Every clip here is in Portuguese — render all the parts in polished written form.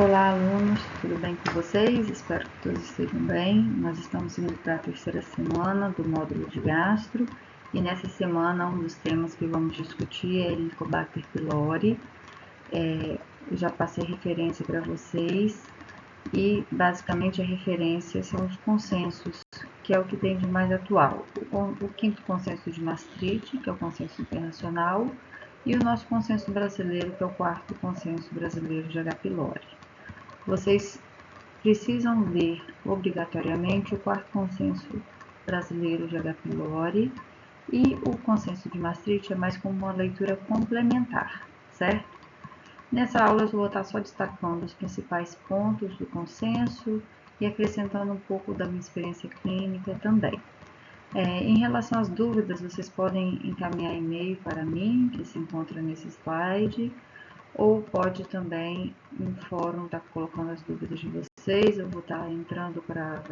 Olá, alunos, tudo bem com vocês? Espero que todos estejam bem. Nós estamos indo para a terceira semana do módulo de gastro e nessa semana um dos temas que vamos discutir é Helicobacter pylori. Eu já passei referência para vocês e basicamente a referência são os consensos, que é o que tem de mais atual. O quinto consenso de Maastricht, que é o consenso internacional, e o nosso consenso brasileiro, que é o quarto consenso brasileiro de H. pylori. Vocês precisam ler obrigatoriamente o quarto consenso brasileiro de H. pylori e o consenso de Maastricht é mais como uma leitura complementar, certo? Nessa aula eu vou estar só destacando os principais pontos do consenso e acrescentando um pouco da minha experiência clínica também. Em relação às dúvidas, vocês podem encaminhar e-mail para mim, que se encontra nesse slide, ou pode também no fórum estar colocando as dúvidas de vocês. Eu vou estar entrando para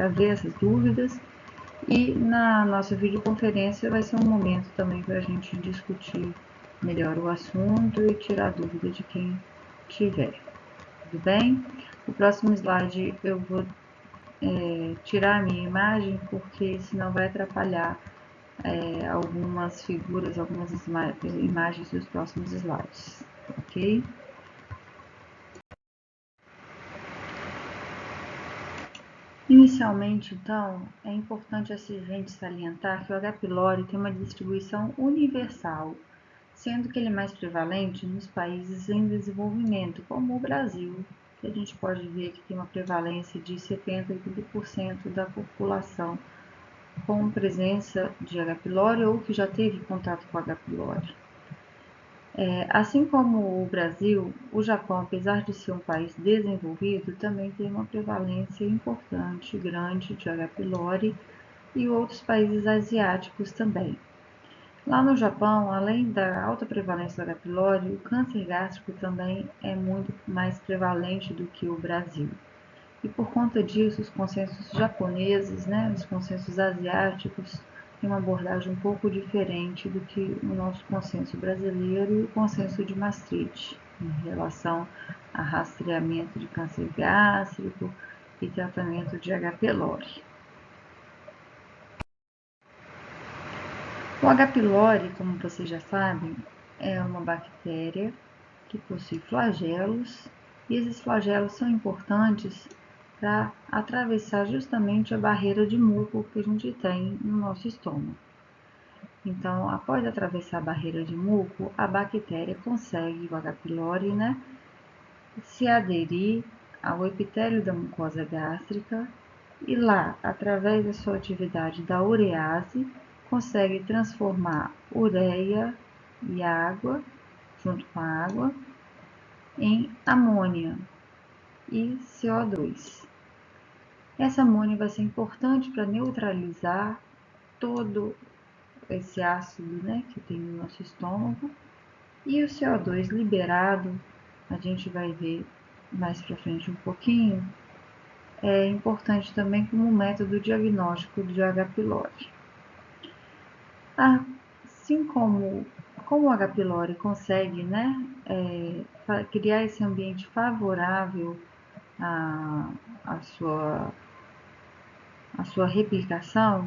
ver essas dúvidas. E na nossa videoconferência vai ser um momento também para a gente discutir melhor o assunto e tirar dúvida de quem tiver. Tudo bem? O próximo slide eu vou tirar a minha imagem, porque senão vai atrapalhar algumas figuras, algumas imagens dos próximos slides, ok? Inicialmente, então, é importante a gente salientar que o H. pylori tem uma distribuição universal, sendo que ele é mais prevalente nos países em desenvolvimento, como o Brasil, que a gente pode ver que tem uma prevalência de 70% a 80% da população com presença de H. pylori ou que já teve contato com H. pylori. Assim como o Brasil, o Japão, apesar de ser um país desenvolvido, também tem uma prevalência importante, grande de H. pylori e outros países asiáticos também. Lá no Japão, além da alta prevalência do H. pylori, o câncer gástrico também é muito mais prevalente do que o Brasil. E por conta disso, os consensos japoneses, os consensos asiáticos, têm uma abordagem um pouco diferente do que o nosso consenso brasileiro e o consenso de Maastricht, em relação a rastreamento de câncer gástrico e tratamento de H. pylori. O H. pylori, como vocês já sabem, é uma bactéria que possui flagelos, e esses flagelos são importantes para atravessar justamente a barreira de muco que a gente tem no nosso estômago. Então, após atravessar a barreira de muco, a bactéria consegue, o H. pylori, se aderir ao epitélio da mucosa gástrica e lá, através da sua atividade da urease, consegue transformar ureia e água, junto com a água, em amônia e CO2. Essa amônia vai ser importante para neutralizar todo esse ácido que tem no nosso estômago, e o CO2 liberado, a gente vai ver mais para frente um pouquinho, é importante também como método diagnóstico de H. pylori. Assim como o H. pylori consegue criar esse ambiente favorável à sua replicação,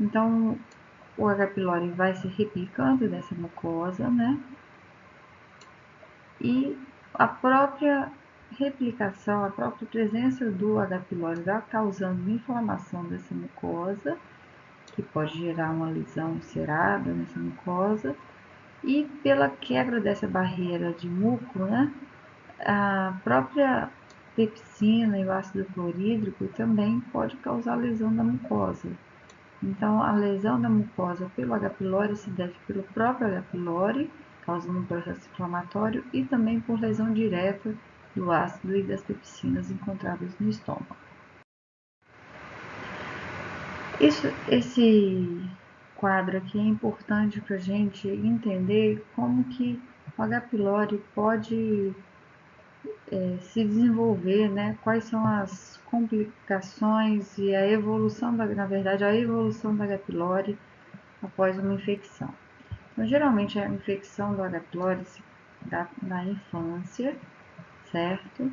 então o H. pylori vai se replicando nessa mucosa, e a própria replicação, a própria presença do H. pylori vai causando inflamação dessa mucosa, que pode gerar uma lesão ulcerada nessa mucosa, e pela quebra dessa barreira de muco, a própria pepsina e o ácido clorídrico também pode causar lesão da mucosa. Então, a lesão da mucosa pelo H. pylori se deve pelo próprio H. pylori, causando um processo inflamatório, e também por lesão direta do ácido e das pepsinas encontradas no estômago. Esse quadro aqui é importante para a gente entender como que o H. pylori pode se desenvolver, quais são as complicações e a evolução, na verdade, a evolução do H. pylori após uma infecção. Então, geralmente, a infecção do H. pylori se dá na infância, certo?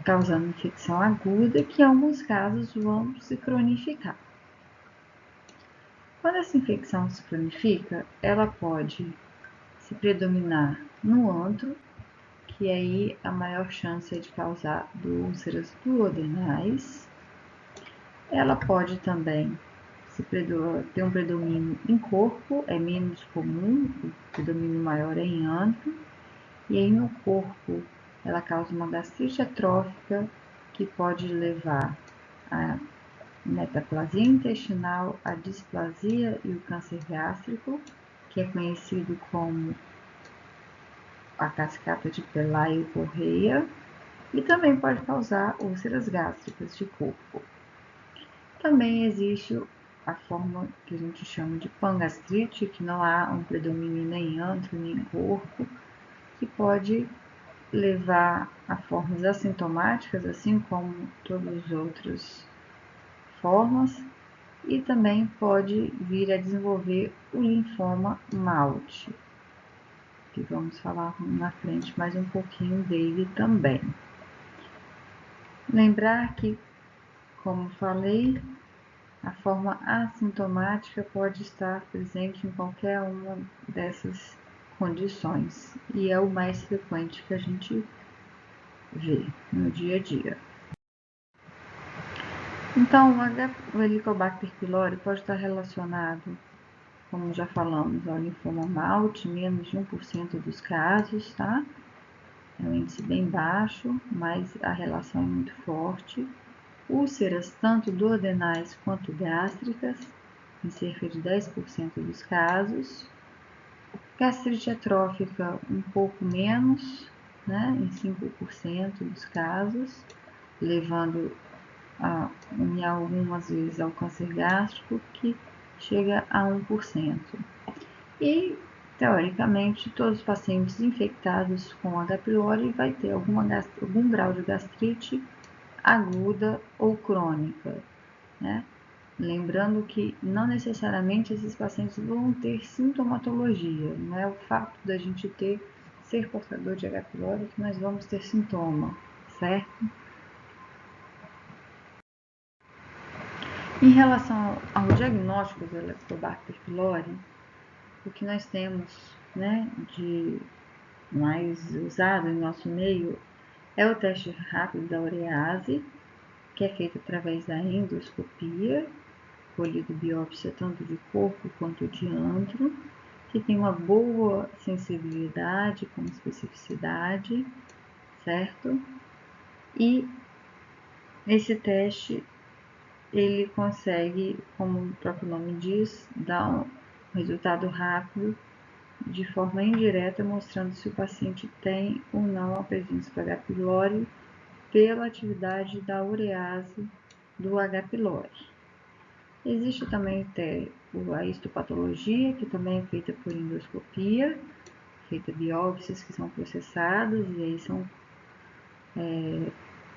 Causando infecção aguda, que em alguns casos vão se cronificar. Quando essa infecção se cronifica, ela pode se predominar no antro, que aí a maior chance é de causar úlceras duodenais. Ela pode também ter um predomínio em corpo, é menos comum, o predomínio maior é em antro, e aí no corpo ela causa uma gastrite atrófica que pode levar a metaplasia intestinal, a displasia e o câncer gástrico, que é conhecido como a cascata de Pelayo-Correia, e também pode causar úlceras gástricas de corpo. Também existe a forma que a gente chama de pangastrite, que não há um predomínio nem em antro nem em corpo, que pode levar a formas assintomáticas, assim como todas as outras formas, e também pode vir a desenvolver o linfoma Malte, que vamos falar na frente mais um pouquinho dele também. Lembrar que, como falei, a forma assintomática pode estar presente em qualquer uma dessas condições e é o mais frequente que a gente vê no dia a dia. Então, o Helicobacter pylori pode estar relacionado, como já falamos, ao linfoma Malte, menos de 1% dos casos, tá? É um índice bem baixo, mas a relação é muito forte. Úlceras tanto duodenais quanto gástricas, em cerca de 10% dos casos. Gastrite atrófica um pouco menos, né, em 5% dos casos, levando em algumas vezes ao câncer gástrico, que chega a 1%. E, teoricamente, todos os pacientes infectados com H. pylori vai ter algum grau de gastrite aguda ou crônica, né? Lembrando que não necessariamente esses pacientes vão ter sintomatologia, não é o fato da gente ser portador de H. pylori que nós vamos ter sintoma, certo? Em relação ao diagnóstico do Helicobacter pylori, o que nós temos, né, de mais usado em nosso meio é o teste rápido da urease, que é feito através da endoscopia, colhido biópsia tanto de corpo quanto de antro, que tem uma boa sensibilidade com especificidade, certo? E esse teste, ele consegue, como o próprio nome diz, dar um resultado rápido de forma indireta, mostrando se o paciente tem ou não a presença do H. pylori pela atividade da urease do H. pylori. Existe também a histopatologia, que também é feita por endoscopia, feita biópsias que são processadas e aí são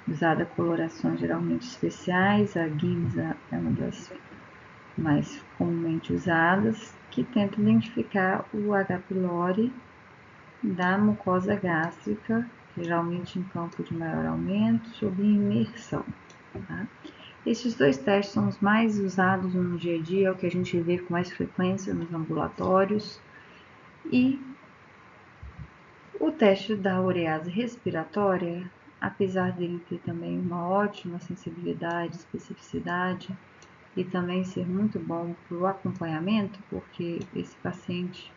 usadas colorações geralmente especiais. A Ginza é uma das mais comumente usadas, que tenta identificar o H. pylori da mucosa gástrica, geralmente em campo de maior aumento, sob imersão. Tá? Esses dois testes são os mais usados no dia a dia, é o que a gente vê com mais frequência nos ambulatórios. E o teste da urease respiratória, apesar dele ter também uma ótima sensibilidade, especificidade, e também ser muito bom para o acompanhamento, porque esse paciente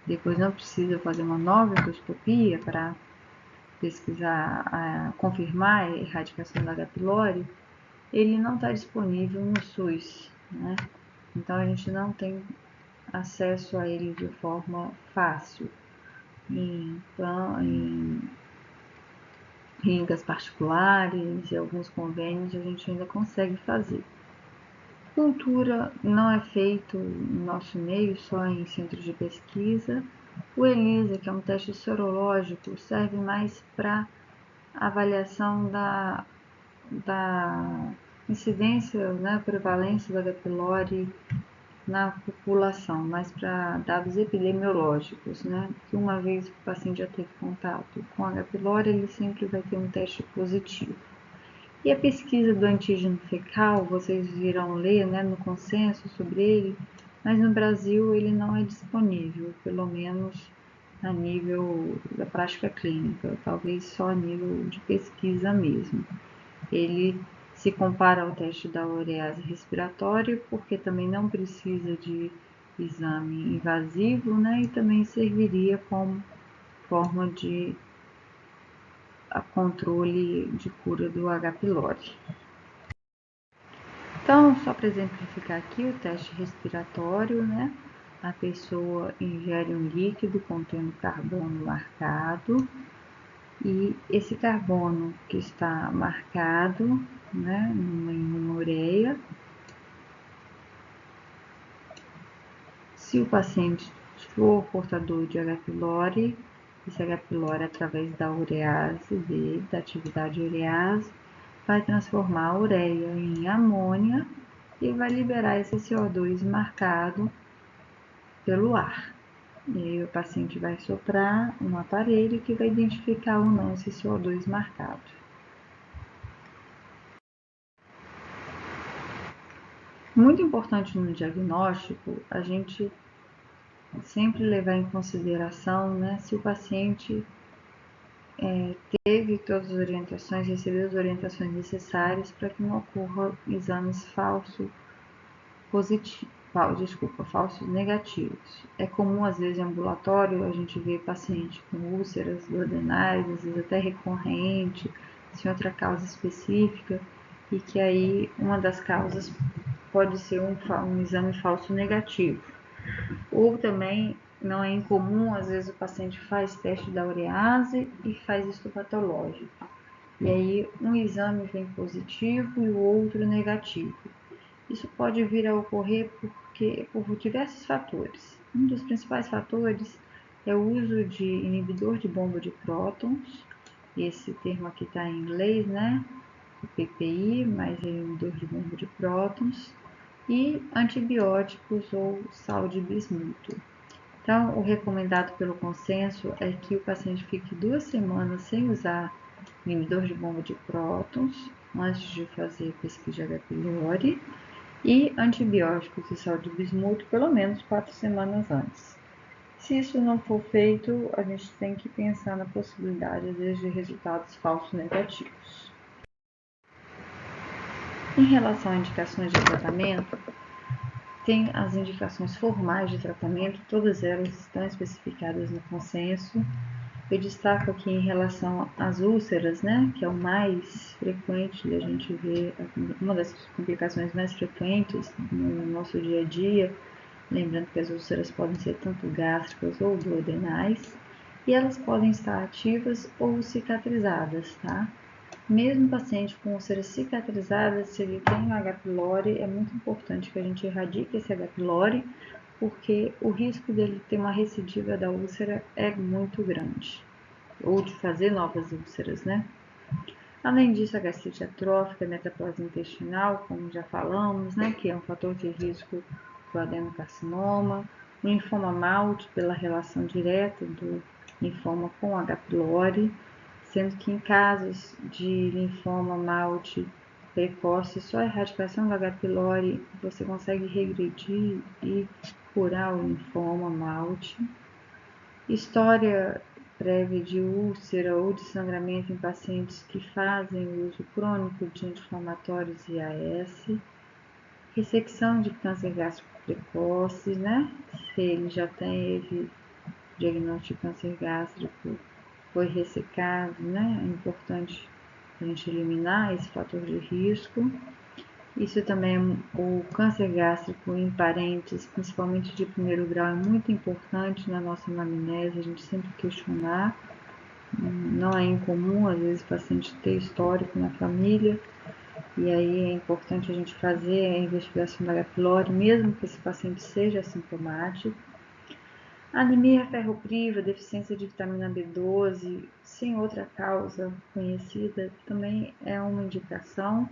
depois não precisa fazer uma nova endoscopia para pesquisar, confirmar a erradicação da H. pylori, ele não está disponível no SUS, né? Então a gente não tem acesso a ele de forma fácil. Em clínicas particulares e alguns convênios a gente ainda consegue fazer. Cultura não é feito no nosso meio, só em centros de pesquisa. O ELISA, que é um teste sorológico, serve mais para avaliação da incidência, né, prevalência do H. pylori na população, mas para dados epidemiológicos, né? Que uma vez que o paciente já teve contato com H. pylori, ele sempre vai ter um teste positivo. E a pesquisa do antígeno fecal, vocês irão ler, né, no consenso sobre ele, mas no Brasil ele não é disponível, pelo menos a nível da prática clínica, talvez só a nível de pesquisa mesmo. Ele se compara ao teste da urease respiratória, porque também não precisa de exame invasivo, né, e também serviria como forma de controle de cura do H. pylori. Então, só para exemplificar aqui o teste respiratório, né? A pessoa ingere um líquido contendo carbono marcado e esse carbono que está marcado, né, em uma ureia, se o paciente for portador de H. pylori, esse H. pylori através da urease dele, da atividade urease, vai transformar a ureia em amônia e vai liberar esse CO2 marcado pelo ar. E aí o paciente vai soprar um aparelho que vai identificar ou não esse CO2 marcado. Muito importante no diagnóstico, a gente sempre levar em consideração, né, se o paciente teve todas as orientações, recebeu as orientações necessárias para que não ocorra exames falsos negativos. É comum, às vezes, em ambulatório, a gente vê paciente com úlceras duodenais, às vezes até recorrente, sem outra causa específica, e que aí uma das causas pode ser um exame falso negativo. Ou também não é incomum, às vezes o paciente faz teste da urease e faz histopatológico. E aí um exame vem positivo e o outro negativo. Isso pode vir a ocorrer por diversos fatores. Um dos principais fatores é o uso de inibidor de bomba de prótons, esse termo aqui está em inglês, né? O PPI, mas é inibidor de bomba de prótons, e antibióticos ou sal de bismuto. Então, o recomendado pelo consenso é que o paciente fique 2 semanas sem usar inibidor de bomba de prótons antes de fazer pesquisa de H. pylori e antibióticos e sal de bismuto pelo menos 4 semanas antes. Se isso não for feito, a gente tem que pensar na possibilidade, às vezes, de resultados falsos negativos. Em relação a indicações de tratamento, tem as indicações formais de tratamento, todas elas estão especificadas no consenso. Eu destaco aqui em relação às úlceras, né, que é o mais frequente da gente ver, uma das complicações mais frequentes no nosso dia a dia, lembrando que as úlceras podem ser tanto gástricas ou duodenais, e elas podem estar ativas ou cicatrizadas, tá? Mesmo paciente com úlceras cicatrizadas, se ele tem H. pylori, é muito importante que a gente erradique esse H. pylori, porque o risco dele ter uma recidiva da úlcera é muito grande, ou de fazer novas úlceras, né? Além disso, a gastrite atrófica, a metaplasia intestinal, como já falamos, né, que é um fator de risco para o adenocarcinoma, o linfoma MALT, pela relação direta do linfoma com H. pylori, sendo que em casos de linfoma MALT precoce, só a erradicação do H. pylori você consegue regredir e curar o linfoma MALT. História prévia de úlcera ou de sangramento em pacientes que fazem uso crônico de anti-inflamatórios e AS, ressecção de câncer gástrico precoce, né? Se ele já teve diagnóstico de câncer gástrico, foi ressecado, né? É importante a gente eliminar esse fator de risco. Isso também, o câncer gástrico em parentes, principalmente de primeiro grau, é muito importante na nossa anamnese, a gente sempre questionar. Não é incomum, às vezes, o paciente ter histórico na família, e aí é importante a gente fazer a investigação da H. pylori, mesmo que esse paciente seja assintomático. Anemia ferropriva, deficiência de vitamina B12, sem outra causa conhecida, também é uma indicação.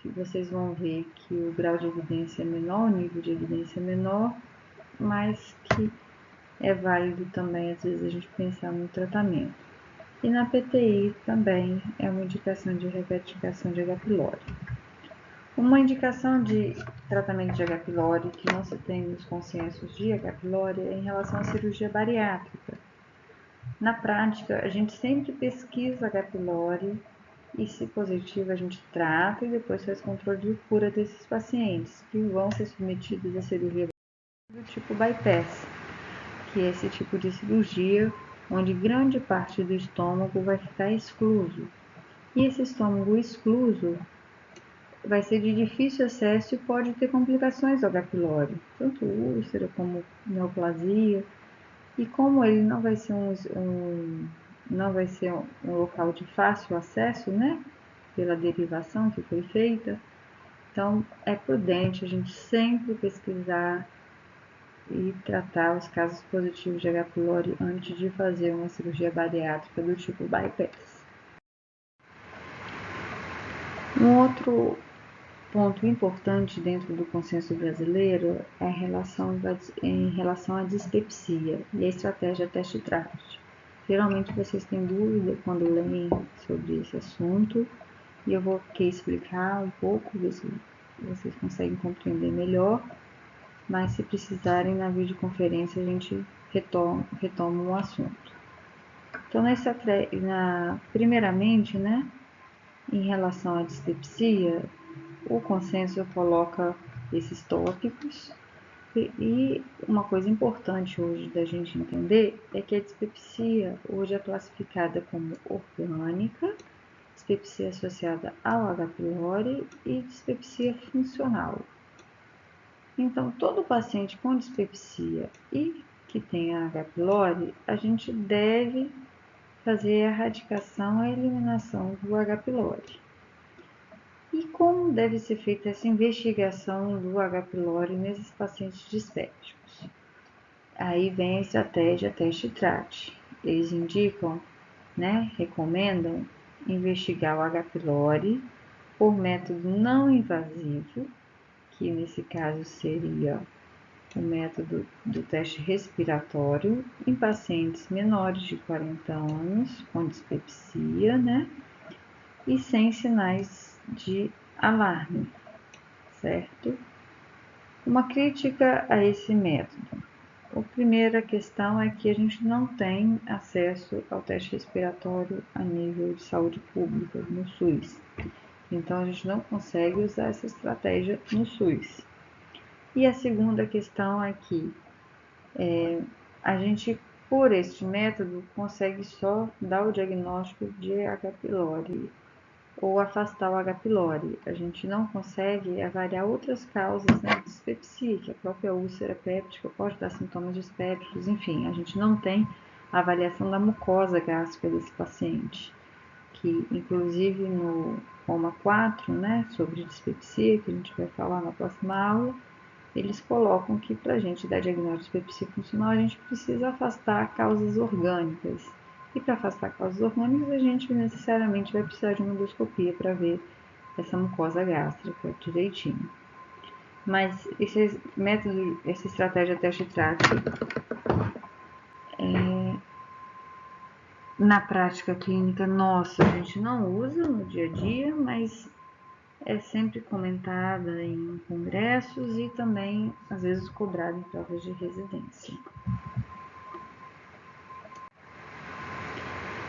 que vocês vão ver que o grau de evidência é menor, o nível de evidência é menor, mas que é válido também, às vezes, a gente pensar no tratamento. E na PTI também é uma indicação de retificação de H. pylori. Uma indicação de tratamento de H. pylori que não se tem nos consensos de H. pylori é em relação à cirurgia bariátrica. Na prática, a gente sempre pesquisa H. pylori e, se positivo, a gente trata e depois faz controle de cura desses pacientes que vão ser submetidos à cirurgia do tipo bypass, que é esse tipo de cirurgia onde grande parte do estômago vai ficar excluso. E esse estômago excluso vai ser de difícil acesso e pode ter complicações do H. pylori, tanto úlcera como neoplasia. E como ele não vai ser um local de fácil acesso, né, pela derivação que foi feita, então é prudente a gente sempre pesquisar e tratar os casos positivos de H. pylori antes de fazer uma cirurgia bariátrica do tipo bypass. Um outro ponto importante dentro do consenso brasileiro é em relação à dispepsia e a estratégia teste-trato. Geralmente vocês têm dúvida quando leem sobre esse assunto e eu vou aqui explicar um pouco, ver se vocês conseguem compreender melhor, mas se precisarem na videoconferência a gente retoma o assunto. Então, primeiramente, né, em relação à dispepsia, o consenso coloca esses tópicos e uma coisa importante hoje da gente entender é que a dispepsia hoje é classificada como orgânica, dispepsia associada ao H. pylori e dispepsia funcional. Então, todo paciente com dispepsia e que tem H. pylori, a gente deve fazer a erradicação e a eliminação do H. pylori. E como deve ser feita essa investigação do H. pylori nesses pacientes dispépticos? Aí vem a estratégia teste-trate. Eles indicam, né, recomendam investigar o H. pylori por método não invasivo, que nesse caso seria o método do teste respiratório em pacientes menores de 40 anos com dispepsia, né, e sem sinais de alarme, certo? Uma crítica a esse método. A primeira questão é que a gente não tem acesso ao teste respiratório a nível de saúde pública no SUS. Então, a gente não consegue usar essa estratégia no SUS. E a segunda questão é que a gente, por este método, consegue só dar o diagnóstico de H. pylori ou afastar o H. pylori. A gente não consegue avaliar outras causas, né, de dispepsia, que a própria úlcera péptica pode dar sintomas dispépticos, enfim, a gente não tem a avaliação da mucosa gástrica desse paciente, que inclusive no Coma 4, né, sobre dispepsia, que a gente vai falar na próxima aula, eles colocam que para a gente dar diagnóstico de dispepsia funcional, a gente precisa afastar causas orgânicas. E para afastar causas orgânicas, a gente necessariamente vai precisar de uma endoscopia para ver essa mucosa gástrica direitinho. Mas esse método, essa estratégia teste-trate, na prática clínica nossa, a gente não usa no dia a dia, mas é sempre comentada em congressos e também, às vezes, cobrada em provas de residência.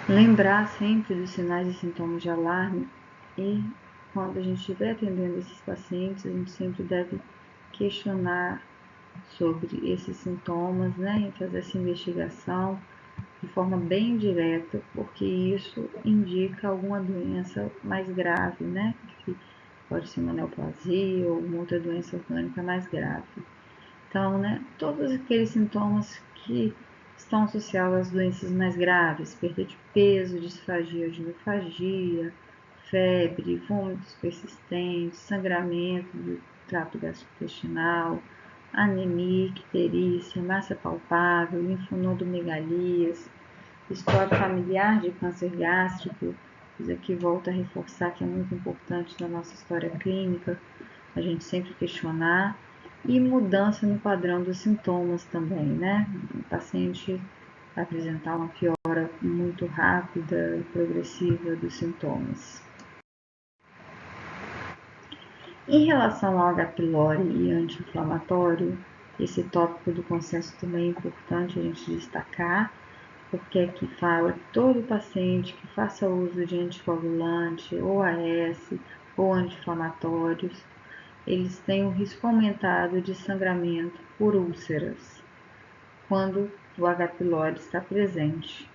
Lembrar sempre dos sinais e sintomas de alarme e, quando a gente estiver atendendo esses pacientes, a gente sempre deve questionar sobre esses sintomas, né, e fazer essa investigação de forma bem direta, porque isso indica alguma doença mais grave, né, que pode ser uma neoplasia ou uma outra doença orgânica mais grave. Então, né, todos aqueles sintomas que estão associados às doenças mais graves, perda de peso, disfagia ou ginecofagia, febre, vômitos persistentes, sangramento do trato gastrointestinal, anemia, icterícia, massa palpável, linfonodomegalias, história familiar de câncer gástrico, Isso aqui volta a reforçar que é muito importante na nossa história clínica, a gente sempre questionar, e mudança no padrão dos sintomas também, né? O paciente apresentar uma piora muito rápida e progressiva dos sintomas. Em relação ao H. pylori e anti-inflamatório, esse tópico do consenso também é importante a gente destacar, porque aqui fala que todo paciente que faça uso de anticoagulante, ou AS, ou anti-inflamatórios, eles têm um risco aumentado de sangramento por úlceras, quando o H. pylori está presente,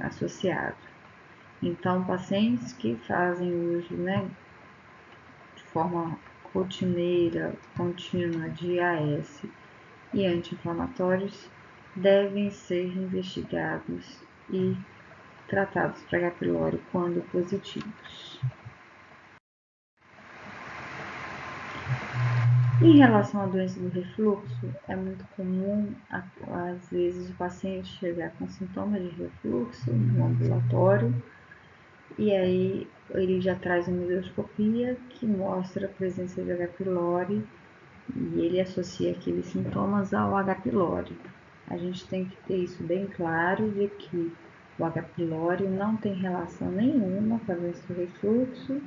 associado. Então, pacientes que fazem uso, de forma rotineira, contínua de AS e anti-inflamatórios devem ser investigados e tratados para H. pylori quando positivos. Em relação à doença do refluxo, é muito comum, às vezes, o paciente chegar com sintomas de refluxo no ambulatório e aí ele já traz uma endoscopia que mostra a presença de H. pylori e ele associa aqueles sintomas ao H. pylori. A gente tem que ter isso bem claro de que o H. pylori não tem relação nenhuma com a doença do refluxo,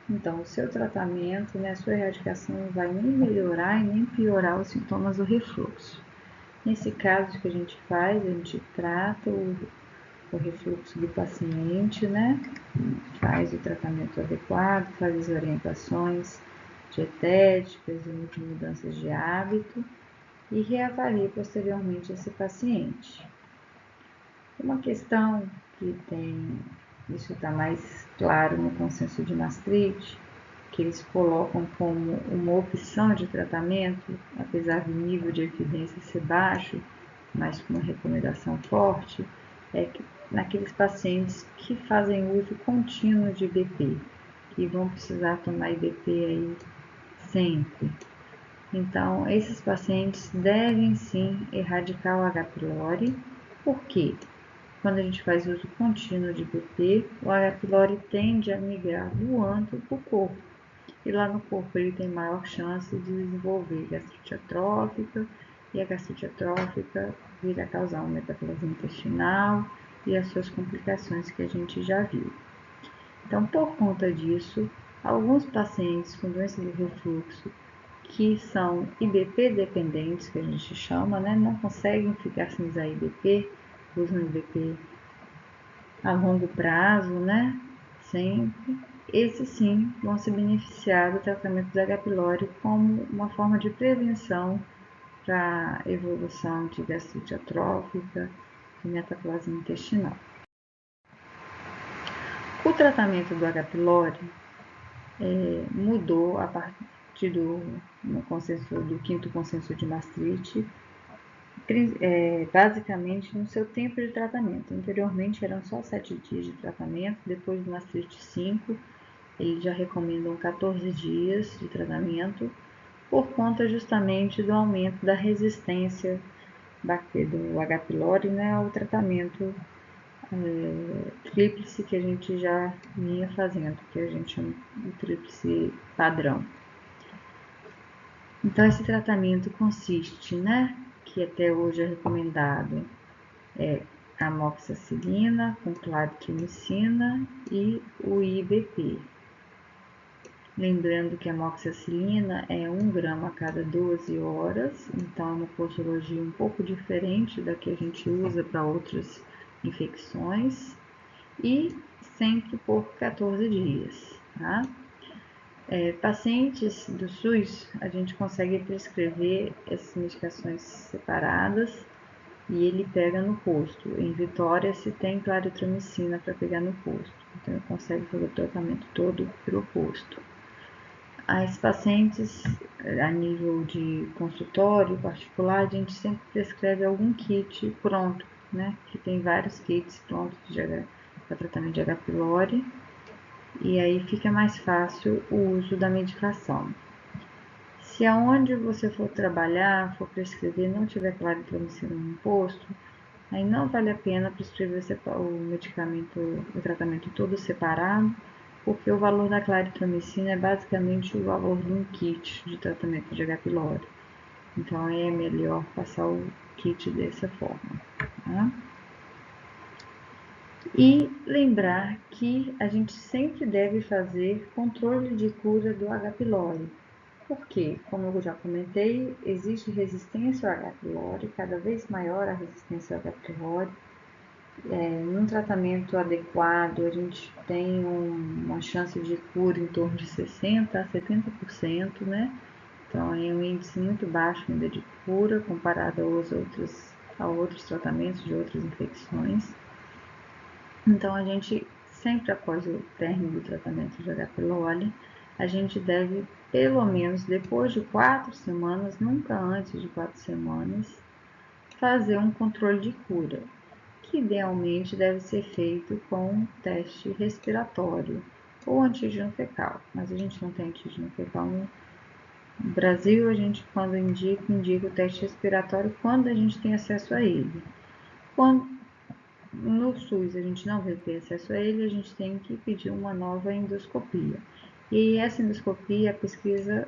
então o seu tratamento, a sua erradicação não vai nem melhorar e nem piorar os sintomas do refluxo. Nesse caso, o que a gente faz, a gente trata o refluxo do paciente, faz o tratamento adequado, faz as orientações dietéticas e de mudanças de hábito e reavalia posteriormente esse paciente. Uma questão que isso está mais claro no consenso de Maastricht, que eles colocam como uma opção de tratamento, apesar do nível de evidência ser baixo, mas com uma recomendação forte, é que naqueles pacientes que fazem uso contínuo de IBP, que vão precisar tomar IBP aí sempre. Então, esses pacientes devem sim erradicar o H. pylori. Por quê? Quando a gente faz uso contínuo de IBP, o H. pylori tende a migrar do ântro para o corpo. E lá no corpo ele tem maior chance de desenvolver gastrite atrófica, e a gastrite atrófica vir a causar uma metaplasia intestinal e as suas complicações que a gente já viu. Então, por conta disso, alguns pacientes com doença do refluxo que são IBP dependentes, que a gente chama, não conseguem ficar sem usar IBP, usam IBP a longo prazo, sempre. Esses sim vão se beneficiar do tratamento do H. pylori como uma forma de prevenção para a evolução de gastrite atrófica e metaplasia intestinal. O tratamento do H. pylori mudou a partir do quinto consenso de Maastricht, basicamente no seu tempo de tratamento. Anteriormente eram só 7 dias de tratamento, depois do Maastricht 5, eles já recomendam 14 dias de tratamento, por conta justamente do aumento da resistência do H. pylori ao tratamento tríplice que a gente já vinha fazendo, que a gente chama de tríplice padrão. Então, esse tratamento consiste, que até hoje é recomendado, a amoxicilina com claritromicina e o IBP. Lembrando que a amoxicilina é 1 grama a cada 12 horas, então é uma posologia um pouco diferente da que a gente usa para outras infecções e sempre por 14 dias, tá? Pacientes do SUS, a gente consegue prescrever essas medicações separadas e ele pega no posto. Em Vitória, se tem claritromicina para pegar no posto, então ele consegue fazer o tratamento todo pelo posto. As pacientes, a nível de consultório particular, a gente sempre prescreve algum kit pronto, que tem vários kits prontos para tratamento de H. pylori, e aí fica mais fácil o uso da medicação. Se aonde você for trabalhar, for prescrever, não tiver claritromicina no posto, aí não vale a pena prescrever o medicamento, o tratamento todo separado, porque o valor da claritromicina é basicamente o valor de um kit de tratamento de H. pylori. Então é melhor passar o kit dessa forma, tá? E lembrar que a gente sempre deve fazer controle de cura do H. pylori. Porque, como eu já comentei, existe resistência ao H. pylori, cada vez maior a resistência ao H. pylori. Num tratamento adequado, a gente tem uma chance de cura em torno de 60% a 70%, né? Então, é um índice muito baixo ainda de cura comparado a outros tratamentos de outras infecções. Então, a gente, sempre após o término do tratamento de H. pylori, a gente deve, pelo menos depois de 4 semanas, nunca antes de 4 semanas, fazer um controle de cura, que idealmente deve ser feito com teste respiratório ou antígeno fecal, mas a gente não tem antígeno fecal no Brasil. A gente, quando indica o teste respiratório quando a gente tem acesso a ele. Quando no SUS a gente não vai ter acesso a ele, a gente tem que pedir uma nova endoscopia. E essa endoscopia, a pesquisa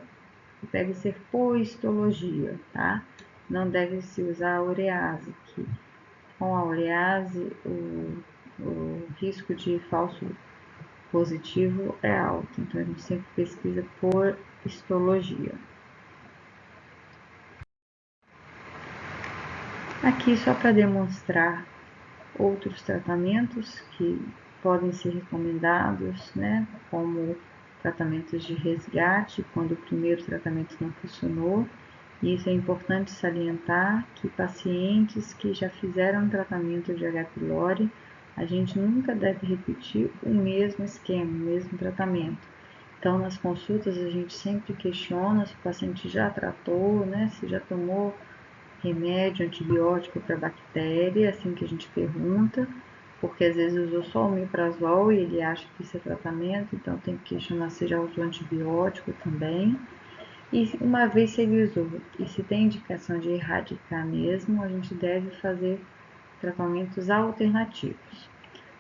deve ser por histologia, tá? Não deve se usar a urease, que com a urease o risco de falso positivo é alto. Então a gente sempre pesquisa por histologia. Aqui só para demonstrar outros tratamentos que podem ser recomendados, né, como tratamentos de resgate, quando o primeiro tratamento não funcionou. E isso é importante salientar que pacientes que já fizeram tratamento de H. pylori, a gente nunca deve repetir o mesmo esquema, o mesmo tratamento. Então, nas consultas, a gente sempre questiona se o paciente já tratou, né, se já tomou remédio, antibiótico para bactéria, assim que a gente pergunta, porque às vezes usou só o omeprazol e ele acha que isso é tratamento, então tem que questionar se já usou antibiótico também. E uma vez se ele usou e se tem indicação de erradicar mesmo, a gente deve fazer tratamentos alternativos.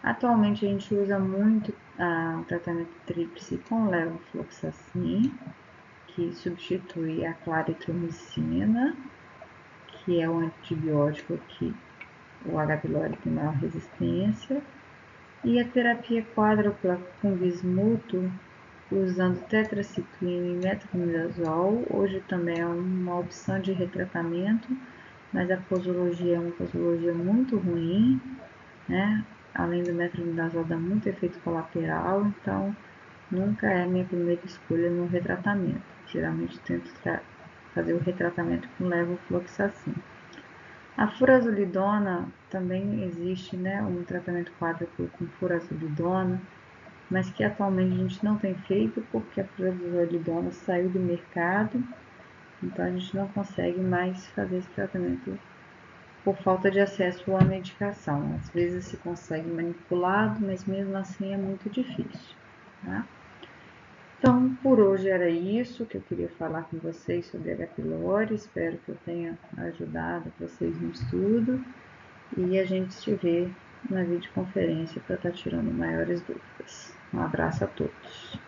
Atualmente a gente usa muito o tratamento tríplice com levofloxacin, que substitui a claritromicina, que é um antibiótico que o H. pylori tem maior resistência, e a terapia quádrupla com bismuto, usando tetraciclina e metronidazol. Hoje também é uma opção de retratamento, mas a posologia é uma posologia muito ruim, né? Além do metronidazol dá muito efeito colateral, então nunca é minha primeira escolha no retratamento. Geralmente tento fazer o retratamento com levofloxacin. A furazolidona também existe, né, um tratamento quádruplo com furazolidona, mas que atualmente a gente não tem feito porque a furazolidona saiu do mercado, então a gente não consegue mais fazer esse tratamento por falta de acesso à medicação. Às vezes se consegue manipulado, mas mesmo assim é muito difícil, tá? Então, por hoje era isso que eu queria falar com vocês sobre H. pylori. Espero que eu tenha ajudado vocês no estudo e a gente se vê na videoconferência para estar tirando maiores dúvidas. Um abraço a todos.